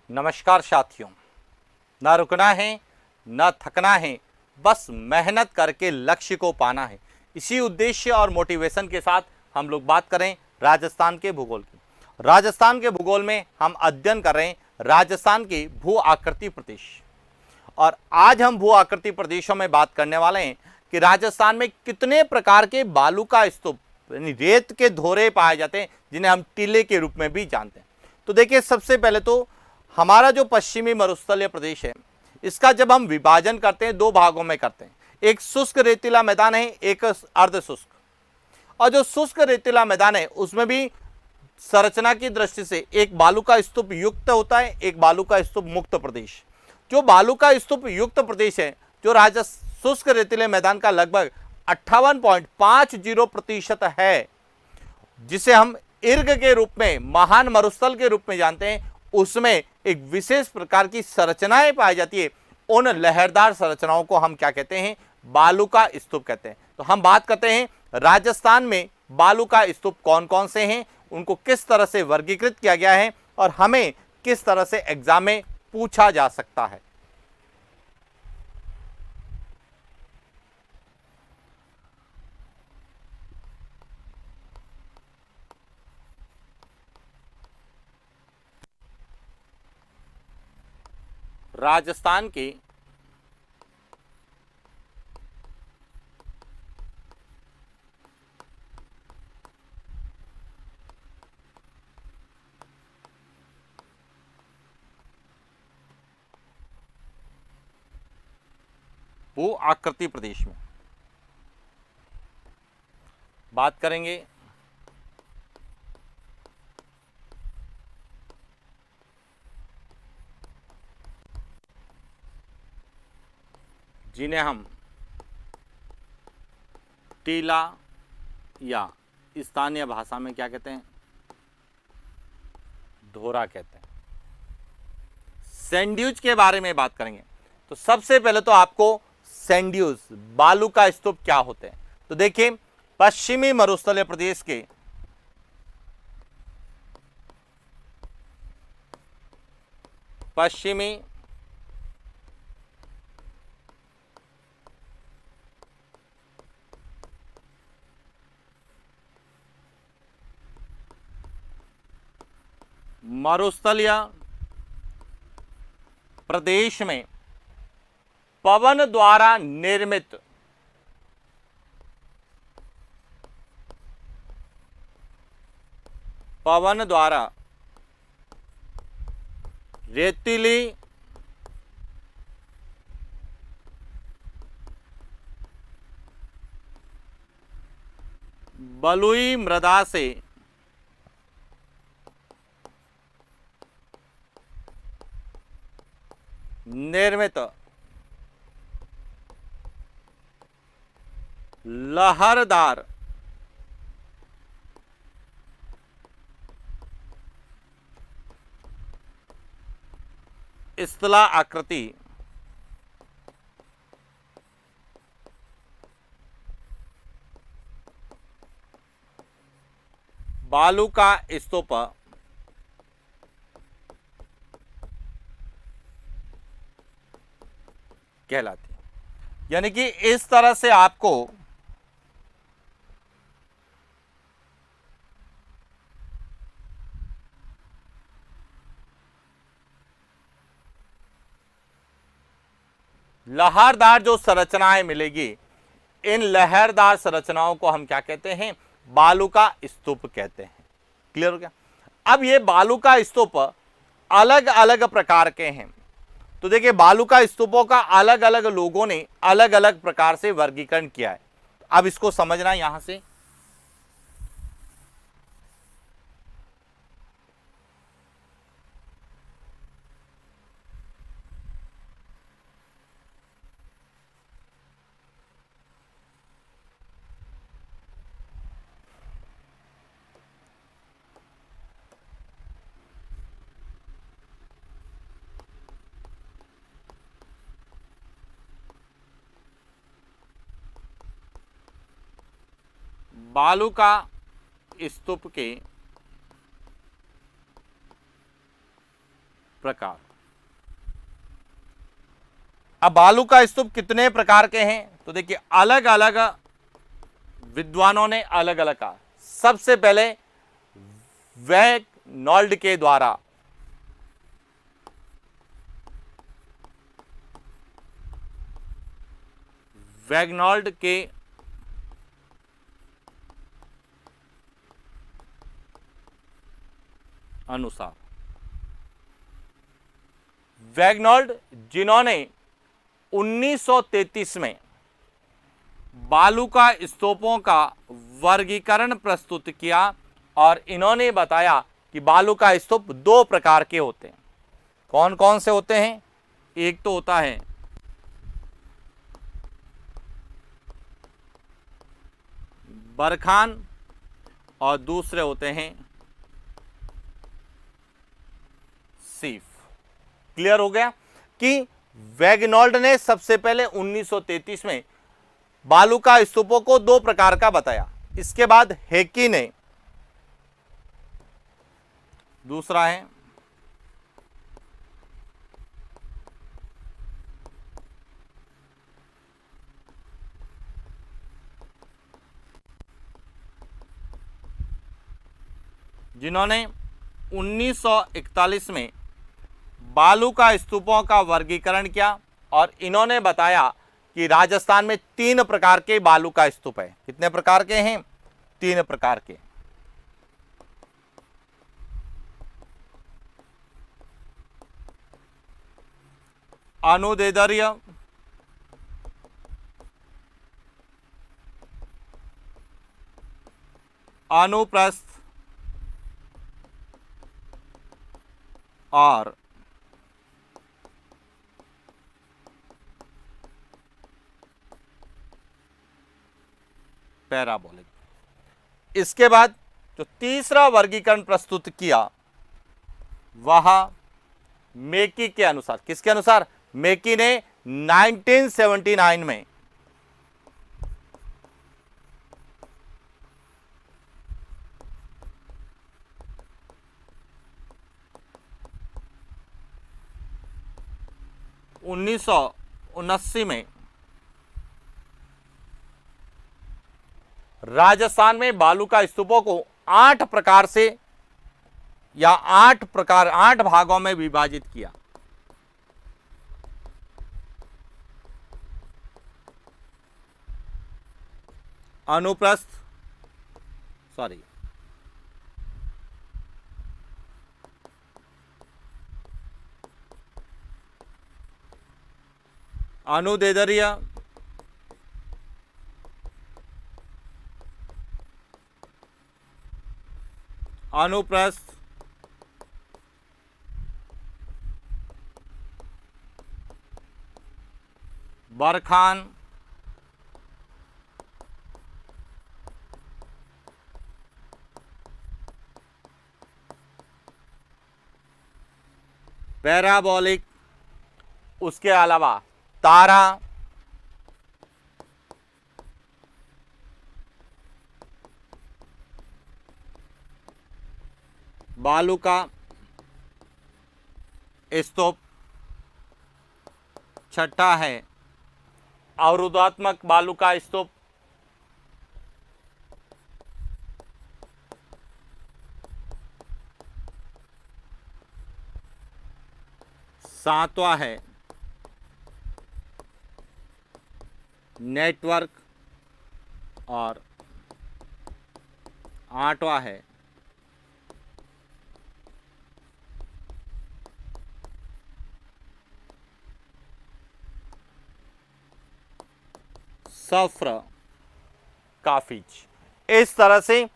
नमस्कार साथियों। ना रुकना है, ना थकना है, बस मेहनत करके लक्ष्य को पाना है। इसी उद्देश्य और मोटिवेशन के साथ हम लोग बात करें राजस्थान के भूगोल की। राजस्थान के भूगोल में हम अध्ययन कर रहे हैं राजस्थान के भू आकृति प्रदेश। और आज हम भू आकृति प्रदेशों में बात करने वाले हैं कि राजस्थान में कितने प्रकार के बालू का स्तूप यानी रेत के धोरे पाए जाते हैं, जिन्हें हम टीले के रूप में भी जानते हैं। तो देखिए, सबसे पहले तो हमारा जो पश्चिमी मरुस्थलीय प्रदेश है, इसका जब हम विभाजन करते हैं दो भागों में करते हैं। एक शुष्क रेतीला मैदान है, एक अर्ध शुष्क। और जो शुष्क रेतीला मैदान है उसमें भी संरचना की दृष्टि से एक बालू का स्तूप युक्त होता है, एक बालू का स्तूप मुक्त प्रदेश। जो बालू का स्तूप युक्त प्रदेश है, जो शुष्क रेतीले मैदान का लगभग 58.50% है, जिसे हम इर्ग के रूप में, महान मरुस्थल के रूप में जानते हैं, उसमें एक विशेष प्रकार की संरचनाएं पाई जाती है। उन लहरदार संरचनाओं को हम क्या कहते हैं? बालू का स्तूप कहते हैं। तो हम बात करते हैं राजस्थान में बालू का स्तूप कौन कौन से हैं, उनको किस तरह से वर्गीकृत किया गया है और हमें किस तरह से एग्जाम में पूछा जा सकता है। राजस्थान के भू आकृति प्रदेश में बात करेंगे जिन्हें हम टीला या स्थानीय भाषा में क्या कहते हैं? धोरा कहते हैं। सैंडयूज के बारे में बात करेंगे तो सबसे पहले तो आपको सैंडयूज बालू का स्तूप क्या होते हैं तो देखिए, पश्चिमी मरुस्थलीय प्रदेश के पश्चिमी मरुस्थलीय प्रदेश में पवन द्वारा निर्मित रेतीली बलुई मृदा से निर्मित लहरदार स्थला आकृति बालू का स्तूप कहलाती है। यानी कि इस तरह से आपको लहरदार जो संरचनाएं मिलेगी, इन लहरदार संरचनाओं को हम क्या कहते हैं? बालू का स्तूप कहते हैं। क्लियर हो गया? अब ये बालू का स्तूप अलग अलग प्रकार के हैं। तो देखिए, बालू का स्तूपों का अलग अलग लोगों ने अलग अलग प्रकार से वर्गीकरण किया है। अब इसको समझना यहां से बालू का स्तूप के प्रकार। अब बालू का स्तूप कितने प्रकार के हैं, तो देखिए अलग अलग विद्वानों ने अलग अलग कहा। सबसे पहले वैगनॉल्ड के द्वारा वैगनॉल्ड के अनुसार, वैगनॉल्ड जिन्होंने 1933 में बालू का स्तूपों का वर्गीकरण प्रस्तुत किया और इन्होंने बताया कि बालू का स्तूप दो प्रकार के होते हैं। कौन कौन से होते हैं? एक तो होता है बरखान और दूसरे होते हैं सीफ। क्लियर हो गया कि वैगनॉल्ड ने सबसे पहले 1933 में बालू का स्तूपों को दो प्रकार का बताया। इसके बाद हेकी ने, दूसरा है जिन्होंने 1941 में बालू का स्तूपों का वर्गीकरण किया और इन्होंने बताया कि राजस्थान में 3 प्रकार के बालू का स्तूप है। कितने प्रकार के हैं? 3 प्रकार के। अनुदेदर्य, अनुप्रस्थ और पैराबोलिक। इसके बाद जो तीसरा वर्गीकरण प्रस्तुत किया वह मेकी के अनुसार। किसके अनुसार? मेकी ने 1979 में में राजस्थान में बालू का स्तूपों को 8 प्रकार से या 8 भागों में विभाजित किया। अनुप्रस्थ, अनुदेदर्य, अनुप्रस्थ, बरखान, पैराबोलिक, उसके अलावा तारा, बालू का स्तूप, छठा है अवरोधात्मक बालू का स्तूप, सातवां है नेटवर्क और आठवां है सफ्र काफिज। इस तरह से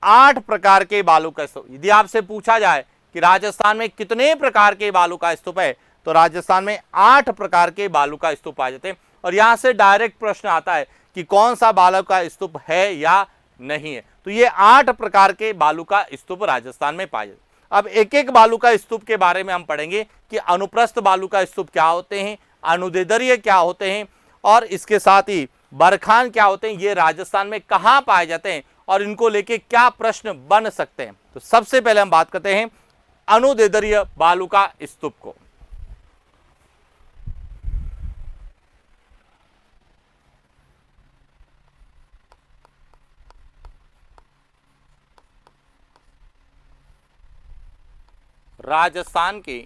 8 प्रकार के बालू का स्तूप। यदि आपसे पूछा जाए कि राजस्थान में कितने प्रकार के बालू का स्तूप है, तो राजस्थान में 8 प्रकार के बालू का स्तूप पाए जाते हैं। और यहां से डायरेक्ट प्रश्न आता है कि कौन सा बालू का स्तूप है या नहीं है। तो ये 8 प्रकार के बालू का स्तूप राजस्थान में पाए जाते हैं। अब एक एक बालू का स्तूप के बारे में हम पढ़ेंगे कि अनुप्रस्थ बालू का स्तूप क्या होते हैं, अनुदेदर्य क्या होते हैं और इसके साथ ही बरखान क्या होते हैं, ये राजस्थान में कहां पाए जाते हैं और इनको लेके क्या प्रश्न बन सकते हैं। तो सबसे पहले हम बात करते हैं अनुदैर्ध्य बालू का स्तूप को। राजस्थान के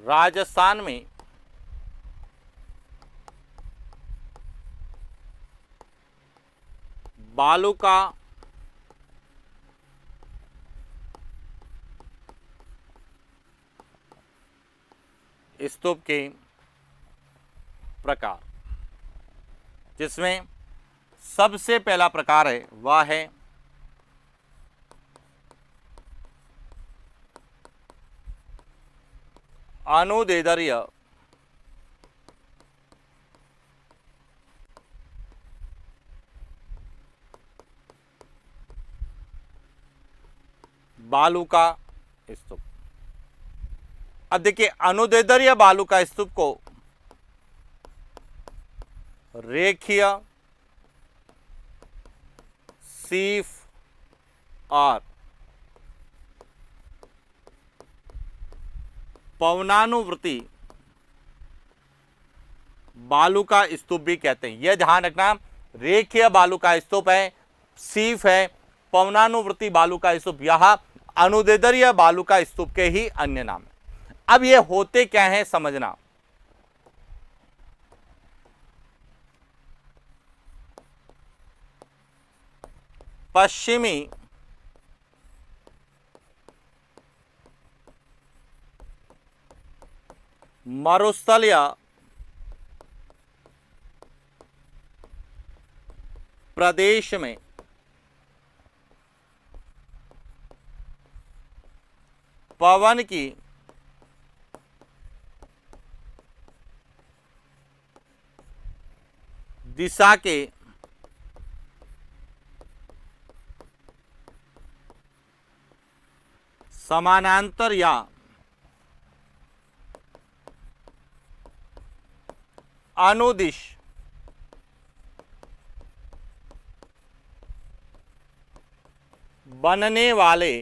राजस्थान में बालू का स्तूप के प्रकार, जिसमें सबसे पहला प्रकार है वह है अनुदैर्ध्य बालू का स्तूप। अब देखिए, अनुदैर्ध्य बालू का स्तूप को रेखीय, सीफ और पवनानुवर्ती बालू का स्तूप भी कहते हैं। यह ध्यान रखना, रेखीय बालू का स्तूप है, सीफ है, पवनानुवर्ती बालू का स्तूप, यह अनुदैर्ध्य बालू का स्तूप के ही अन्य नाम है। अब ये होते क्या हैं समझना। पश्चिमी मरुस्थलीय प्रदेश में पवन की दिशा के समानांतर या अनुदिश बनने वाले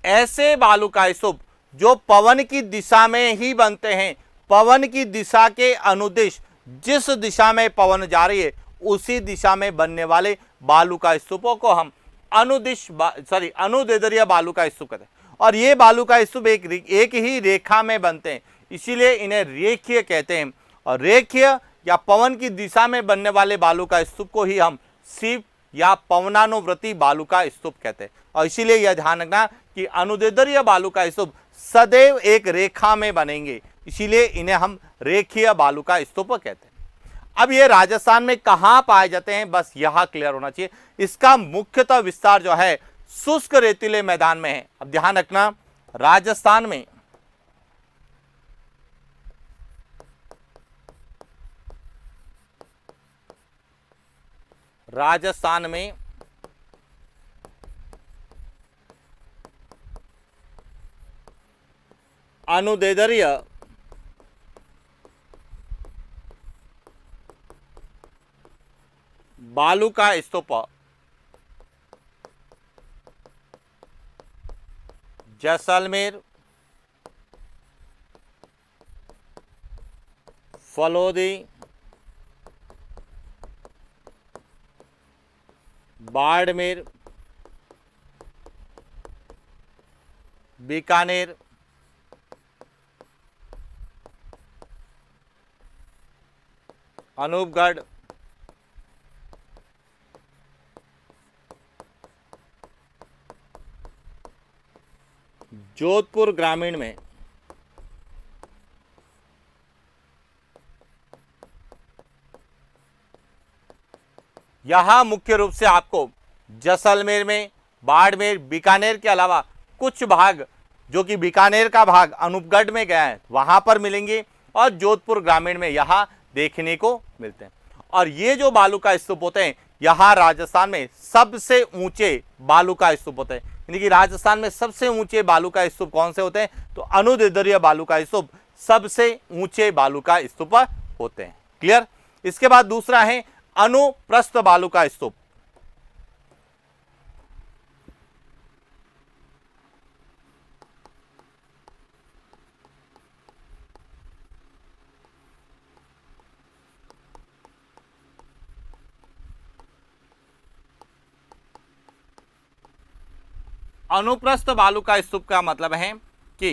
ऐसे बालू का स्तूप जो पवन की दिशा में ही बनते हैं, पवन की दिशा के अनुदिश, जिस दिशा में पवन जा रही है उसी दिशा में बनने वाले बालू का स्तूपों को हम अनुदैर्ध्य बालू का स्तूप कहते हैं। और ये बालू का स्तूप एक ही रेखा में बनते हैं, इसीलिए इन्हें रेखीय कहते हैं। और रेखीय या पवन की दिशा में बनने वाले बालू का स्तूप को ही हम सीफ या पवनानुवर्ती बालू का स्तूप कहते हैं। और इसीलिए यह ध्यान रखना कि अनुदैर्ध्य बालू का स्तूप सदैव एक रेखा में बनेंगे, इसीलिए इन्हें हम रेखीय बालू का स्तूप कहते हैं। अब ये राजस्थान में कहां पाए जाते हैं, बस यह क्लियर होना चाहिए। इसका मुख्यतः विस्तार जो है शुष्क रेतीले मैदान में है। अब ध्यान रखना, राजस्थान में अनुदैर्ध्य बालू का स्तूप जैसलमेर, फलोदी, बाड़मेर, बीकानेर, अनूपगढ़, जोधपुर ग्रामीण में यहां मुख्य रूप से आपको जैसलमेर में, बाड़मेर, बीकानेर के अलावा कुछ भाग जो कि बीकानेर का भाग अनूपगढ़ में गया है वहां पर मिलेंगे और जोधपुर ग्रामीण में यहां देखने को मिलते हैं। और ये जो बालू का स्तूप होते हैं यहां राजस्थान में सबसे ऊंचे बालू का स्तूप होते हैं, यानी कि राजस्थान में सबसे ऊंचे बालू का स्तूप कौन से होते हैं, तो अनुदैर्ध्य बालू का स्तूप सबसे ऊंचे बालू का स्तूप होते हैं। क्लियर। इसके बाद दूसरा है अनुप्रस्थ बालू का स्तूप। अनुप्रस्थ बालू का स्तूप का मतलब है कि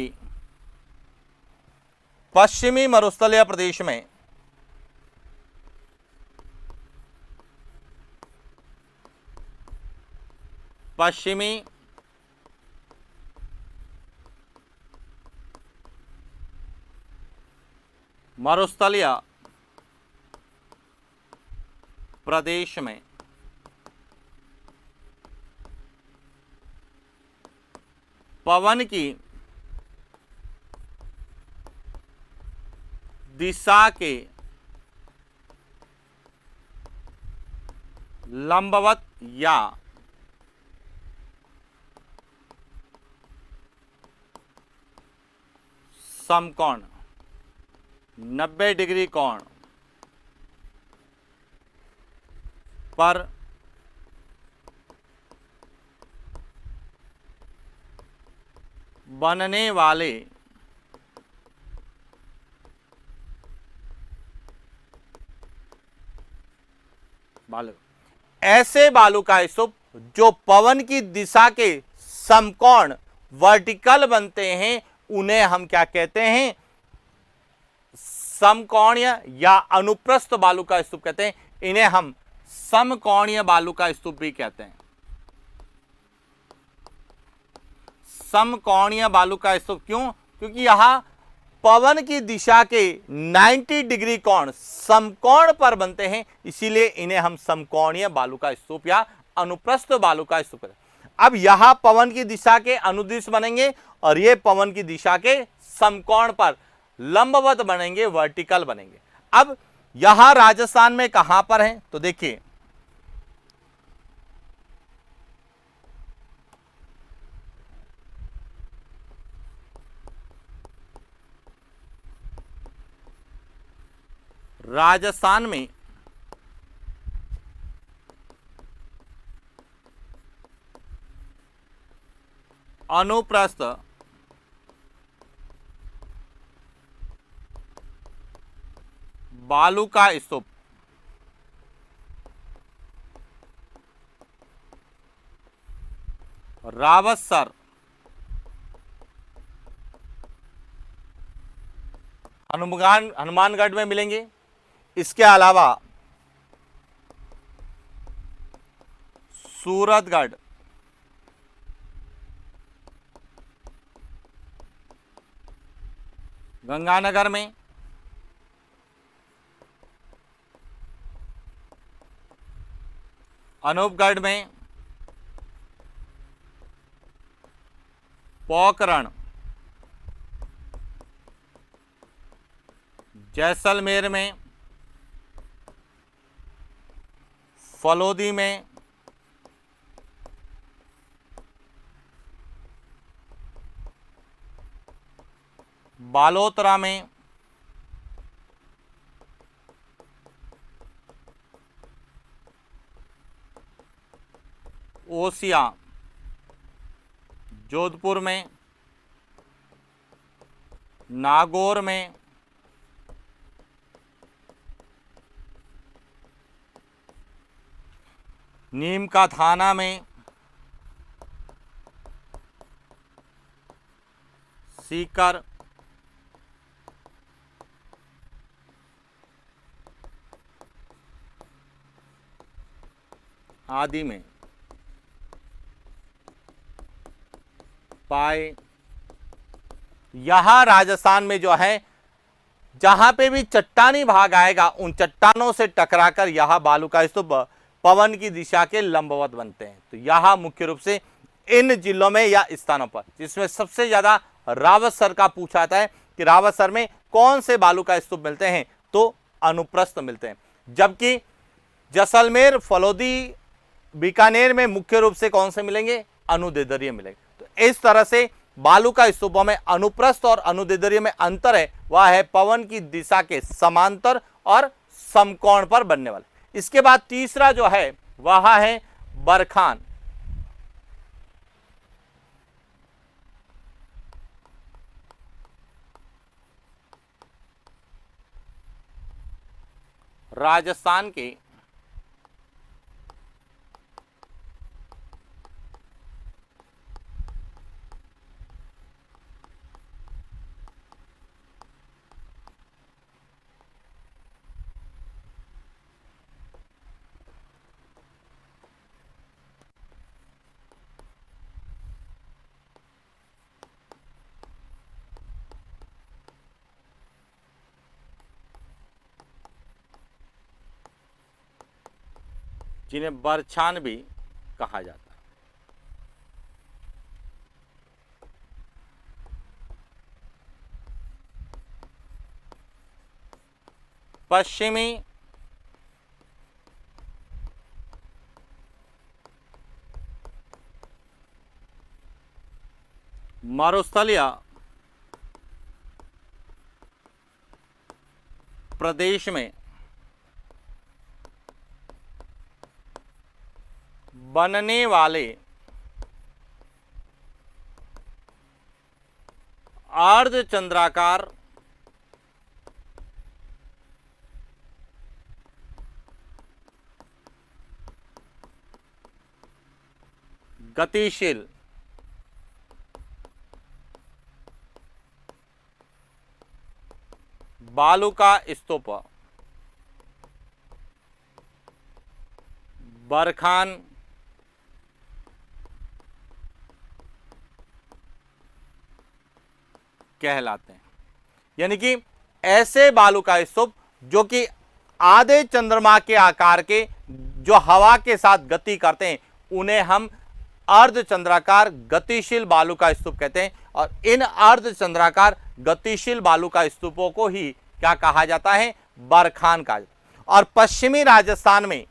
पश्चिमी मरुस्थलीय प्रदेश में पश्चिमी मरुस्थलीय प्रदेश में पवन की दिशा के लंबवत या समकोण 90 डिग्री कोण पर बनने वाले बालू, ऐसे बालू का स्तूप जो पवन की दिशा के समकोण वर्टिकल बनते हैं उन्हें हम क्या कहते हैं, समकोणीय या अनुप्रस्थ बालू का स्तूप कहते हैं। इन्हें हम समकोणीय बालू का स्तूप भी कहते हैं। समकोणीय बालू का स्तूप क्यों, क्योंकि यहां पवन की दिशा के 90 डिग्री कोण समकोण पर बनते हैं, इसीलिए इन्हें हम समकोणीय बालू का स्तूप या अनुप्रस्थ बालू का स्तूप कहते हैं। अब यहां पवन की दिशा के अनुदिश बनेंगे और ये पवन की दिशा के समकोण पर लंबवत बनेंगे, वर्टिकल बनेंगे। अब यहां राजस्थान में कहां पर है, तो देखिए राजस्थान में अनुप्रस्थ बालू का स्तूप रावतसर हनुमानगढ़ में मिलेंगे। इसके अलावा सूरतगढ़, गंगानगर में, अनूपगढ़ में, पोखरण, जैसलमेर में, फलोदी में, बालोतरा में, ओसिया, जोधपुर में, नागौर में, नीम का थाना में, सीकर, आदि में पाए। यहां राजस्थान में जो है जहां पे भी चट्टानी भाग आएगा उन चट्टानों से टकराकर यहां बालू का स्तूप पवन की दिशा के लंबवत बनते हैं। तो यहां मुख्य रूप से इन जिलों में या स्थानों पर, जिसमें सबसे ज्यादा रावतसर का पूछा जाता है कि रावतसर में कौन से बालू का स्तूप मिलते हैं, तो अनुप्रस्थ मिलते हैं। जबकि जैसलमेर, फलोदी, बीकानेर में मुख्य रूप से कौन से मिलेंगे, अनुदेदरीय मिलेंगे। तो इस तरह से बालू का स्तूपों में अनुप्रस्थ और अनुदेदरीय में अंतर है, वह है पवन की दिशा के समांतर और समकोण पर बनने वाले। इसके बाद तीसरा जो है वह है बरखान। राजस्थान के जिन्हें बरछान भी कहा जाता है। पश्चिमी मरुस्थलीय प्रदेश में बनने वाले अर्धचंद्राकार गतिशील बालू का स्तूप बरखान कहलाते हैं। यानी कि ऐसे बालू का स्तूप जो कि आधे चंद्रमा के आकार के, जो हवा के साथ गति करते हैं, उन्हें हम अर्धचंद्राकार गतिशील बालू का स्तूप कहते हैं। और इन अर्धचंद्राकार गतिशील बालू का स्तूपों को ही क्या कहा जाता है, बरखान कहा जाता है। और पश्चिमी राजस्थान में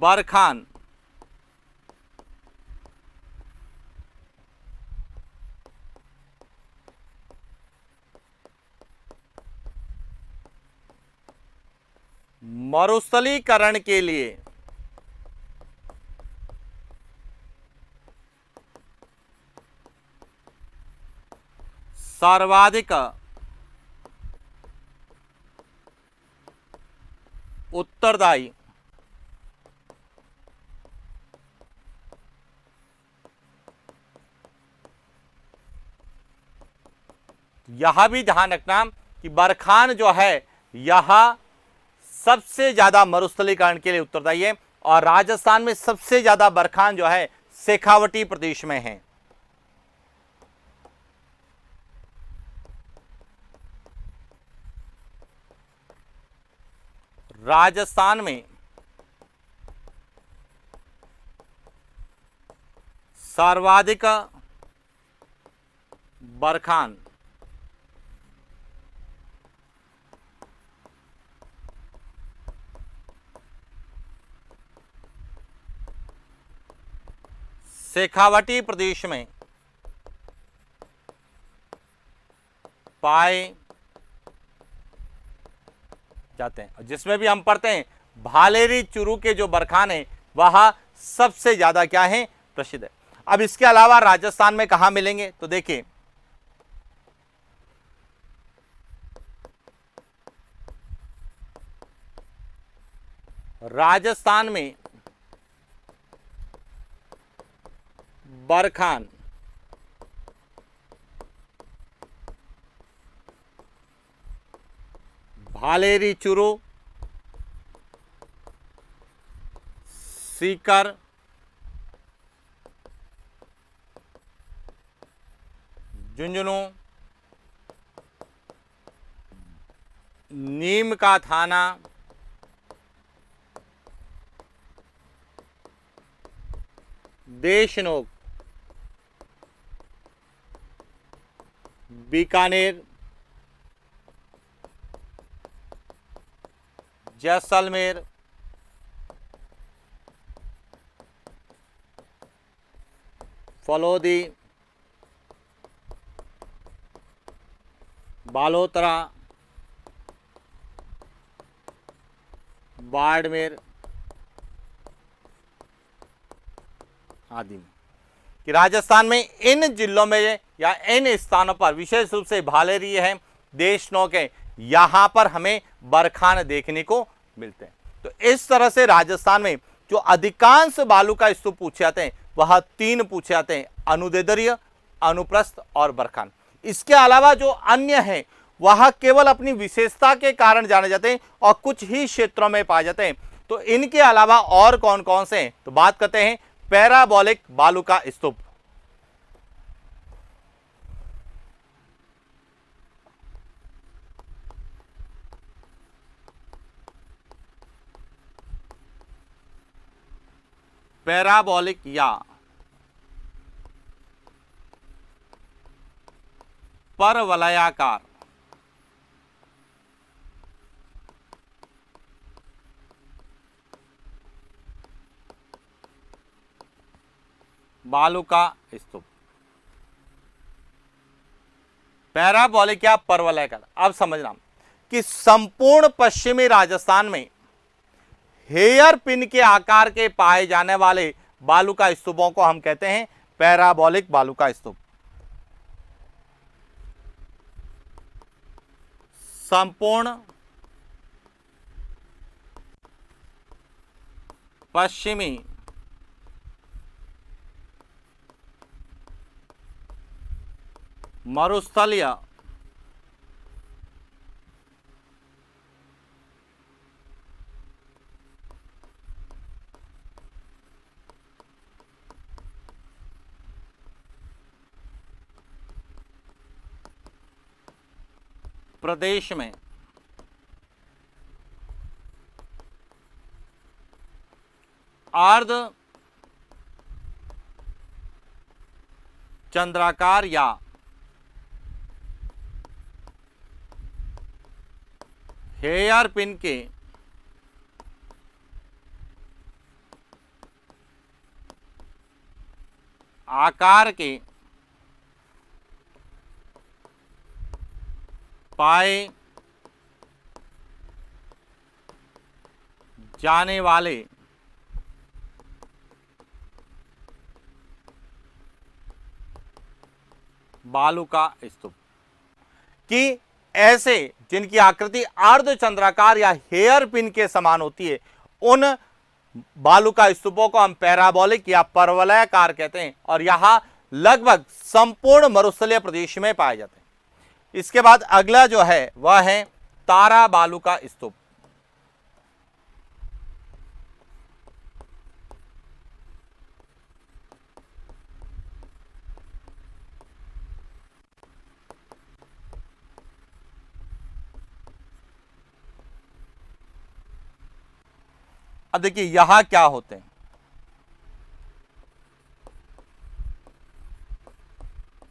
बरखान मरुस्थलीकरण के लिए सर्वाधिक उत्तरदायी यह भी ध्यान रखना कि बरखान जो है यह सबसे ज्यादा मरुस्थलीकरण के लिए उत्तरदायी है। और राजस्थान में सबसे ज्यादा बरखान जो है शेखावटी प्रदेश में है। राजस्थान में सर्वाधिक बरखान शेखावटी प्रदेश में पाए जाते हैं, जिसमें भी हम पढ़ते हैं भालेरी चुरू के जो बरखान है वह सबसे ज्यादा क्या है, प्रसिद्ध है। अब इसके अलावा राजस्थान में कहां मिलेंगे, तो देखिए राजस्थान में बरखान भालेरी चुरू, सीकर, झुंझुनू, नीम का थाना, देशनोक, बीकानेर, जैसलमेर, फलोदी, बालोतरा, बाड़मेर आदि में। कि राजस्थान में इन जिलों में या इन स्थानों पर विशेष रूप से भालेरी है, देशनोक है, यहां पर हमें बरखान देखने को मिलते हैं। तो इस तरह से राजस्थान में जो अधिकांश बालू का स्तूप पूछे जाते हैं वह 3 पूछे जाते हैं, अनुदैर्ध्य, अनुप्रस्थ और बरखान। इसके अलावा जो अन्य हैं वह केवल अपनी विशेषता के कारण जाने जाते हैं और कुछ ही क्षेत्रों में पाए जाते हैं। तो इनके अलावा और कौन कौन से हैं, तो बात करते हैं पैराबोलिक बालू का स्तूप। पैराबोलिक या परवलयाकार बालू का स्तूप। पैराबोलिक या परवलयाकार, अब समझना कि संपूर्ण पश्चिमी राजस्थान में हेयर पिन के आकार के पाए जाने वाले बालू का स्तूपों को हम कहते हैं पैराबोलिक बालू का स्तूप। संपूर्ण पश्चिमी मरुस्थलीय प्रदेश में अर्ध चंद्राकार या हेयर पिन के आकार के पाए जाने वाले बालू का स्तूप। कि ऐसे जिनकी आकृति अर्धचंद्राकार या हेयर पिन के समान होती है, उन बालू का स्तूपों को हम पैराबोलिक या परवलयाकार कहते हैं और यहां लगभग संपूर्ण मरुस्थलीय प्रदेश में पाए जाते हैं। इसके बाद अगला जो है वह है तारा बालू का स्तूप। अब देखिए यहां क्या होते हैं,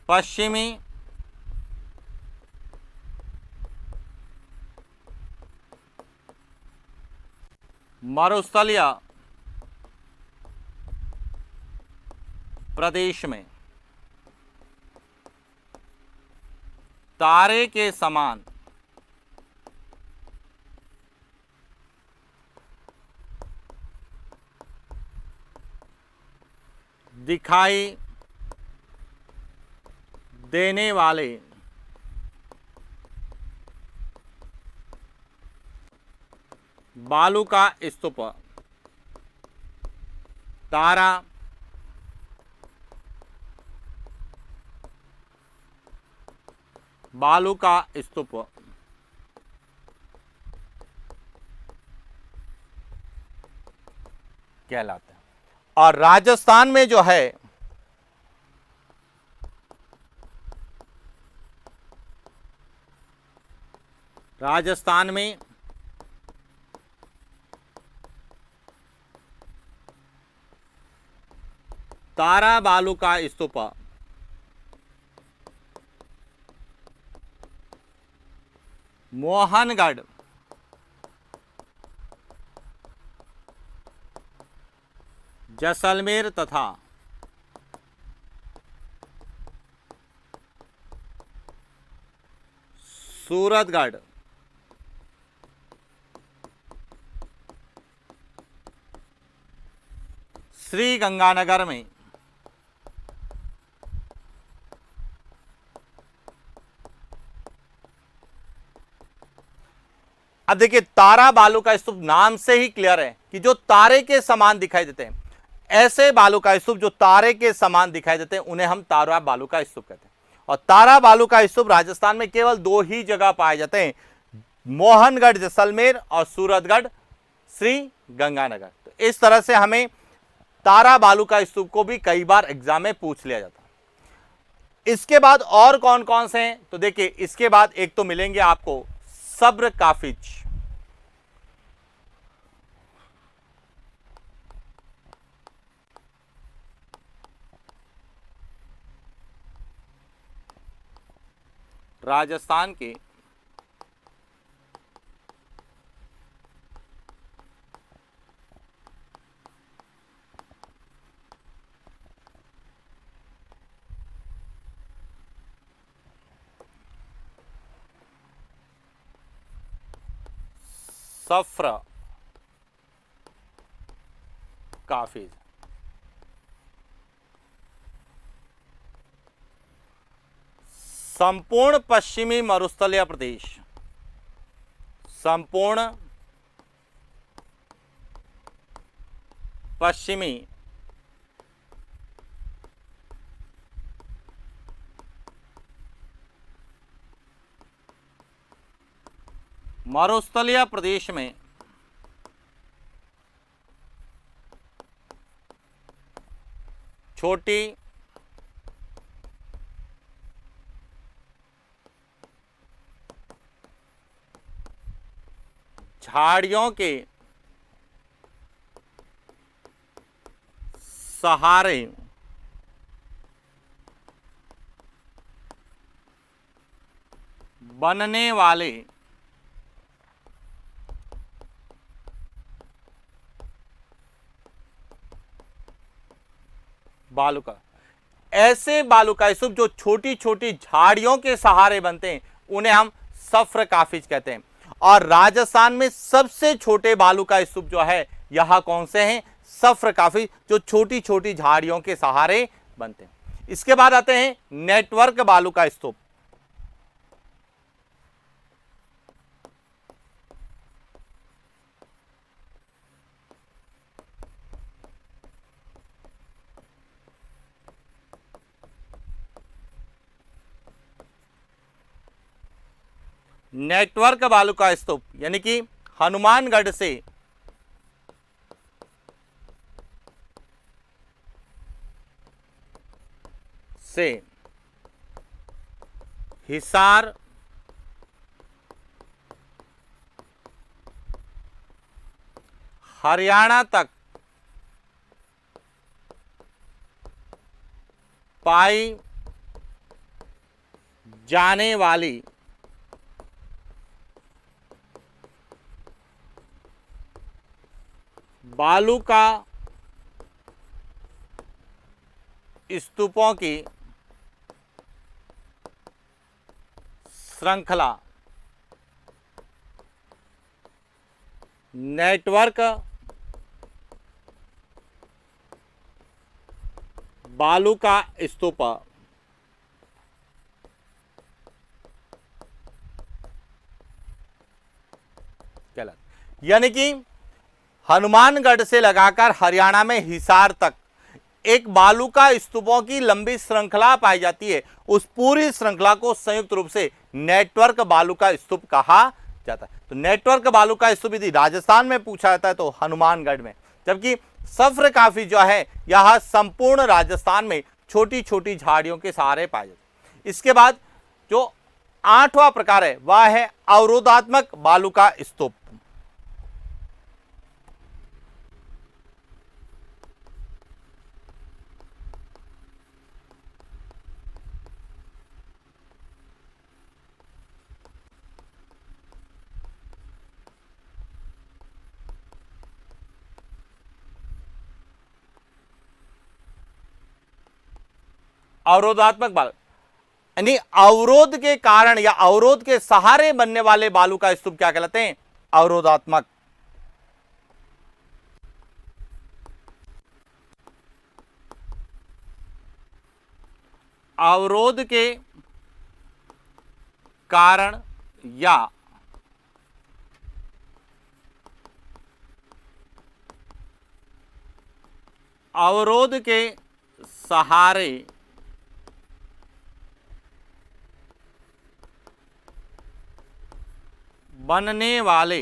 पश्चिमी मरुस्थलीय प्रदेश में तारे के समान दिखाई देने वाले बालू का स्तूप तारा बालू का स्तूप कहलाता है। और राजस्थान में जो है राजस्थान में तारा बालू का स्तूप मोहनगढ़ जैसलमेर तथा सूरतगढ़ श्री गंगानगर में अब देखिए, तारा बालू का स्तूप नाम से ही क्लियर है कि जो तारे के समान दिखाई देते हैं, ऐसे बालू का स्तूप जो तारे के समान दिखाई देते हैं उन्हें हम तारा बालू का स्तूप कहते हैं। और तारा बालू का स्तूप राजस्थान में केवल 2 ही जगह पाए जाते हैं, मोहनगढ़ जैसलमेर और सूरतगढ़ श्री गंगानगर। तो इस तरह से हमें तारा बालू का स्तूप को भी कई बार एग्जाम में पूछ लिया जाता है। इसके बाद और कौन कौन से हैं, तो देखिए इसके बाद एक तो मिलेंगे आपको सब्र काफिज, राजस्थान के सफ्र काफिज। संपूर्ण पश्चिमी मरुस्थलीय प्रदेश, संपूर्ण पश्चिमी मरुस्थलीय प्रदेश में छोटी झाड़ियों के सहारे बनने वाले बालू का, ऐसे बालू का स्तूप जो छोटी छोटी झाड़ियों के सहारे बनते हैं उन्हें हम सफ्र काफिज कहते हैं। और राजस्थान में सबसे छोटे बालू का स्तूप जो है यह कौन से हैं, सफ्र काफिज, जो छोटी छोटी झाड़ियों के सहारे बनते हैं। इसके बाद आते हैं नेटवर्क बालू का स्तूप। नेटवर्क बालू का स्तूप यानी कि हनुमानगढ़ से हिसार, हरियाणा तक पाई जाने वाली बालू का स्तूपों की श्रृंखला नेटवर्क बालू का स्तूप कहलाता, यानी कि हनुमानगढ़ से लगाकर हरियाणा में हिसार तक एक बालू का स्तूपों की लंबी श्रृंखला पाई जाती है। उस पूरी श्रृंखला को संयुक्त रूप से नेटवर्क बालू का स्तूप कहा जाता है। तो नेटवर्क बालू का स्तूप यदि राजस्थान में पूछा जाता है तो हनुमानगढ़ में, जबकि सफ्र काफी जो है यह संपूर्ण राजस्थान में छोटी छोटी झाड़ियों के सहारे पाए जाते हैं। इसके बाद जो आठवां प्रकार है वह है अवरोधात्मक बालू का स्तूप। अवरोधात्मक बालू यानी अवरोध के कारण या अवरोध के सहारे बनने वाले बालू का स्तूप क्या कहलाते हैं? अवरोधात्मक। अवरोध के कारण या अवरोध के सहारे बनने वाले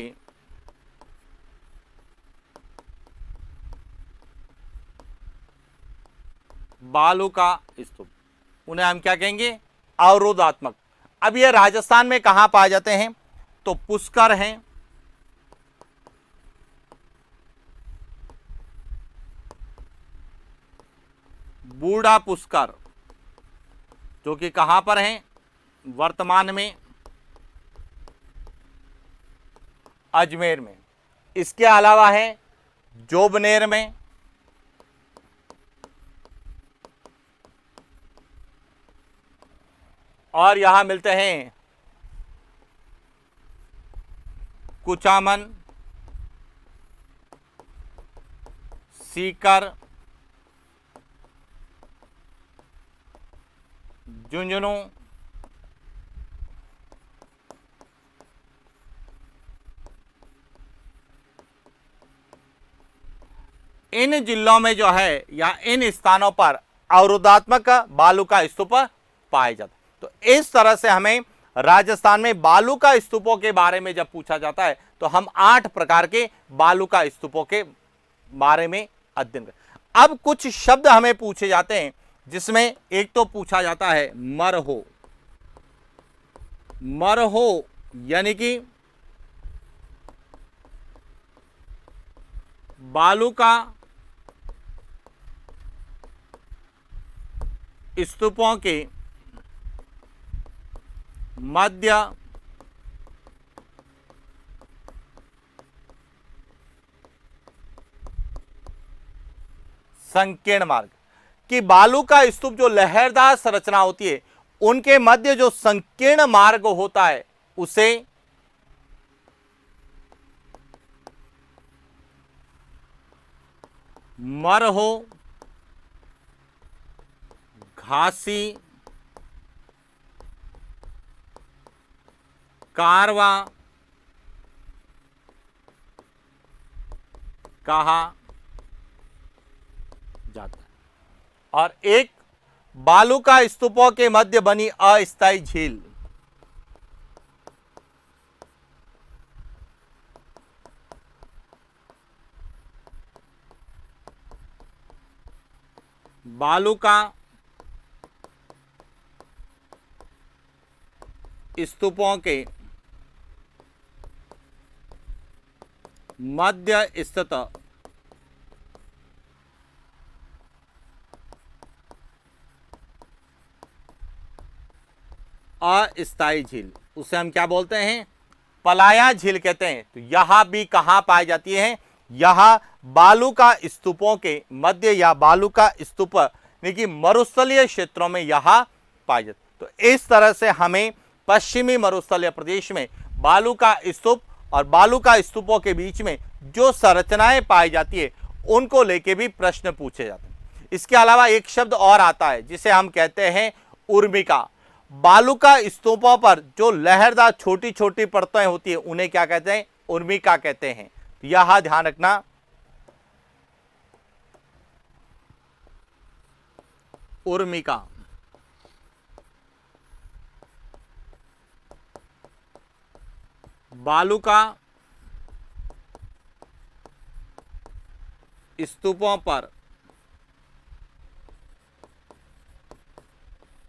बालू का स्तूप, उन्हें हम क्या कहेंगे? अवरोधात्मक। अब ये राजस्थान में कहां पाए जाते हैं? तो पुष्कर हैं, बूढ़ा पुष्कर, जो कि कहां पर हैं? वर्तमान में अजमेर में। इसके अलावा है जोबनेर में, और यहां मिलते हैं कुचामन, सीकर, झुंझुनू, इन जिलों में जो है या इन स्थानों पर अवरोधात्मक बालू का स्तूप पाए जाते। तो इस तरह से हमें राजस्थान में बालू का स्तूपों के बारे में जब पूछा जाता है तो हम 8 प्रकार के बालू का स्तूपों के बारे में अध्ययन करें। अब कुछ शब्द हमें पूछे जाते हैं, जिसमें एक तो पूछा जाता है मरहो। मरहो यानी कि बालू का स्तूपों के मध्य संकीर्ण मार्ग, कि बालू का स्तूप जो लहरदार संरचना होती है उनके मध्य जो संकीर्ण मार्ग होता है उसे मरहो, घासी, कारवा कहा जाता है। और एक बालू का स्तूपों के मध्य बनी अस्थायी झील, बालू का स्तूपों के मध्य स्थित अस्थायी झील, उसे हम क्या बोलते हैं? पलाया झील कहते हैं। तो यह भी कहां पाई जाती है? यह बालू का स्तूपों के मध्य या बालू का स्तूप यानी कि मरुस्थलीय क्षेत्रों में यह पाई जाती है। तो इस तरह से हमें पश्चिमी मरुस्थलीय प्रदेश में बालू का स्तूप और बालू का स्तूपों के बीच में जो संरचनाएं पाई जाती है उनको लेके भी प्रश्न पूछे जाते हैं। इसके अलावा एक शब्द और आता है जिसे हम कहते हैं उर्मिका। बालू का स्तूपों पर जो लहरदार छोटी छोटी परतें होती है उन्हें क्या कहते हैं? उर्मिका कहते हैं। तो यह ध्यान रखना, उर्मिका। बालू का स्तूपों पर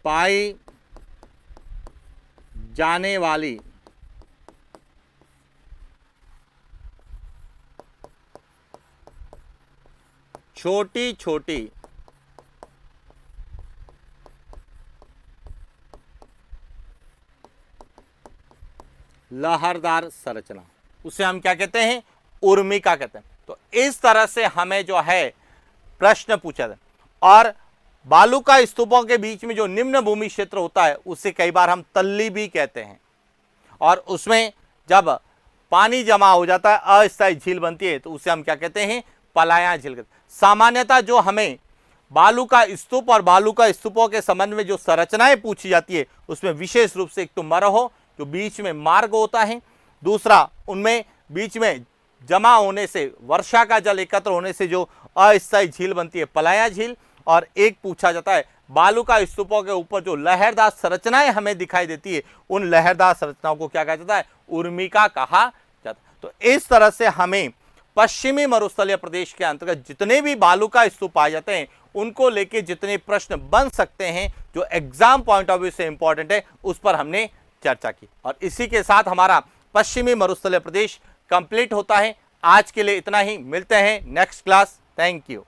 पाई जाने वाली छोटी छोटी लहरदार संरचना, उसे हम क्या कहते हैं, उर्मिका कहते हैं। तो इस तरह से हमें जो है प्रश्न पूछा था। और बालू का स्तूपों के बीच में जो निम्न भूमि क्षेत्र होता है उसे कई बार हम तल्ली भी कहते हैं, और उसमें जब पानी जमा हो जाता है, अस्थायी झील बनती है, तो उसे हम क्या कहते हैं, पलाया झील कहते हैं। सामान्यतः जो हमें बालू का स्तूप और बालू का स्तूपों के संबंध में जो संरचनाएं पूछी जाती है उसमें विशेष रूप से एक तो मरहो जो बीच में मार्ग होता है, दूसरा उनमें बीच में जमा होने से, वर्षा का जल एकत्र होने से जो अस्थायी झील बनती है पलाया झील, और एक पूछा जाता है बालू का स्तूपों के ऊपर जो लहरदार संरचनाएं हमें दिखाई देती है उन लहरदार संरचनाओं को क्या कहा जाता है, उर्मिका कहा जाता है। तो इस तरह से हमें पश्चिमी मरुस्थलीय प्रदेश के अंतर्गत जितने भी बालू का स्तूप पाए जाते हैं उनको लेके जितने प्रश्न बन सकते हैं जो एग्जाम पॉइंट ऑफ व्यू से इंपॉर्टेंट है उस पर हमने चर्चा की। और इसी के साथ हमारा पश्चिमी मरुस्थलीय प्रदेश कंप्लीट होता है। आज के लिए इतना ही, मिलते हैं नेक्स्ट क्लास। Thank you.